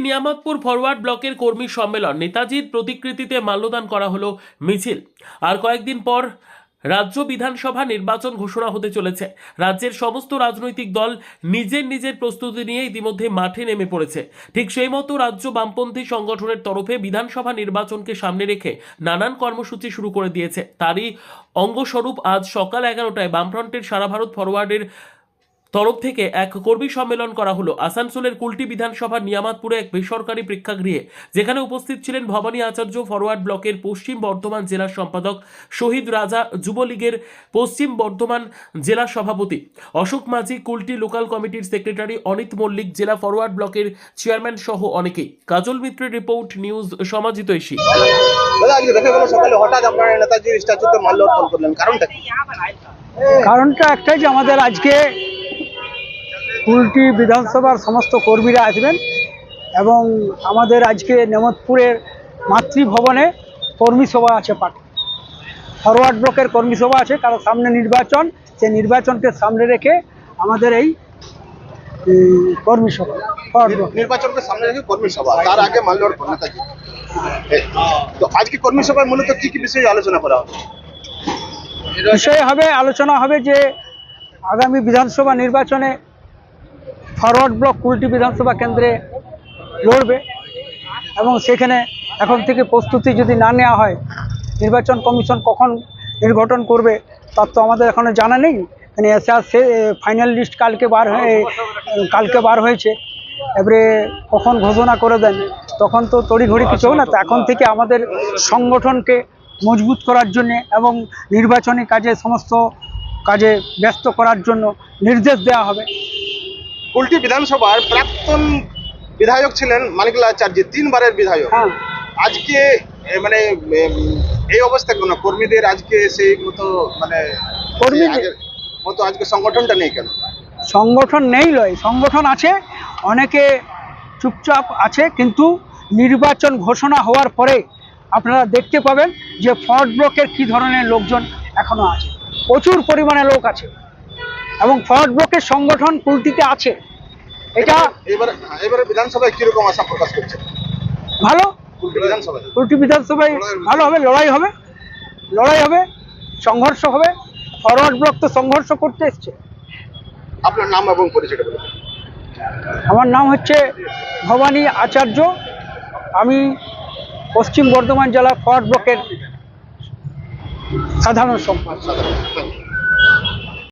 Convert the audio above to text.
Niamatpur forward ব্লকের কর্মী সম্মেলন, নেতাজির প্রতিকৃতিতে মাল্যদান করা হলো, মিছিল। আর কয়েকদিন পর রাজ্য বিধানসভা নির্বাচন ঘোষণা হতে চলেছে। রাজ্যের সমস্ত রাজনৈতিক দল নিজের নিজের প্রস্তুতি নিয়ে ইতিমধ্যে মাঠে নেমে পড়েছে। ঠিক সেই মতো রাজ্য বামপন্থী সংগঠনের তরফে বিধানসভা নির্বাচনকে সামনে রেখে নানান কর্মসূচি শুরু করে দিয়েছে। তারই অঙ্গস্বরূপ আজ সকাল 11টায় বামফ্রন্টের সারা ভারত ফরওয়ার্ডের তরফ থেকে এক কর্মী সম্মেলন করা হলো আসানসোলের কুলটি বিধানসভার নিয়ামতপুরে এক বেসরকারি প্রেক্ষাগৃহে, যেখানে উপস্থিত ছিলেন ভবানী আচার্য, ফরওয়ার্ড ব্লকের পশ্চিম বর্ধমান জেলা সম্পাদক শহীদ রাজা, যুবলীগের পশ্চিম বর্ধমান জেলা সভাপতি অশোক মাঝি, কুলটি লোকাল কমিটির সেক্রেটারি অনিত মল্লিক, জেলা ফরওয়ার্ড ব্লকের চেয়ারম্যান সহ অনেকেই। কাজল মিত্রের রিপোর্ট, নিউজ সমাজিতৈষী। কারণটা একটাই যে আমাদের আজকে কুলটি বিধানসভার সমস্ত কর্মীরা আসবেন এবং আমাদের আজকে নেমতপুরের মাতৃভবনে কর্মী সভা আছে, পার্টি ফরওয়ার্ড ব্লকের কর্মী সভা আছে, কারণ সামনে নির্বাচন, সেই নির্বাচনকে সামনে রেখে আমাদের এই কর্মী সভা, নির্বাচনকে সামনে রেখে কর্মী সভা, তার আগে মাল্যদান নেতাজি। তো আজকে কর্মী সভায় মূলত কি কি বিষয়ে আলোচনা করা হবে? বিষয় হবে, আলোচনা হবে যে আগামী বিধানসভা নির্বাচনে ফরওয়ার্ড ব্লক কুলটি বিধানসভা কেন্দ্রে লড়বে এবং সেখানে এখন থেকে প্রস্তুতি যদি না নেওয়া হয়, নির্বাচন কমিশন কখন নির্বাচন করবে তার তো আমাদের এখনো জানা নেই। মানে সে ফাইনাল লিস্ট কালকে বার হয়েছে, এবারে কখন ঘোষণা করে দেন তখন তো তড়িঘড়ি কিছু না। তো এখন থেকে আমাদের সংগঠনকে মজবুত করার জন্য এবং নির্বাচনী কাজে সমস্ত কাজে ব্যস্ত করার জন্য নির্দেশ দেওয়া হবে। কুলটি বিধানসভার প্রাক্তন বিধায়ক ছিলেন মানিকলাল আচার্য, 3 বারের বিধায়ক। আজকে মানে এই অবস্থা কেন কর্মীদের? আজকে সেই মতো মানে কর্মীদের মতো আজকে সংগঠনটা নেই কেন? সংগঠন নেই লয়, সংগঠন আছে, অনেকে চুপচাপ আছে, কিন্তু নির্বাচন ঘোষণা হওয়ার পরে আপনারা দেখতে পাবেন যে ফরওয়ার্ড ব্লকের কী ধরনের লোকজন এখনো আছে, প্রচুর পরিমাণে লোক আছে এবং ফরওয়ার্ড ব্লকের সংগঠন কুলটিতে আছে। এটা এবারে বিধানসভায় কিরকম আশা প্রকাশ করছে? ভালো, কুলটি বিধানসভায় ভালো হবে, লড়াই হবে, সংঘর্ষ হবে। ফরওয়ার্ড ব্লক তো সংঘর্ষ করতে এসছে। আপনার নাম এবং পরিচয়টা বলুন। আমার নাম হচ্ছে ভবানী আচার্য, আমি পশ্চিম বর্ধমান জেলা ফরওয়ার্ড ব্লকের সাধারণ সম্পাদক।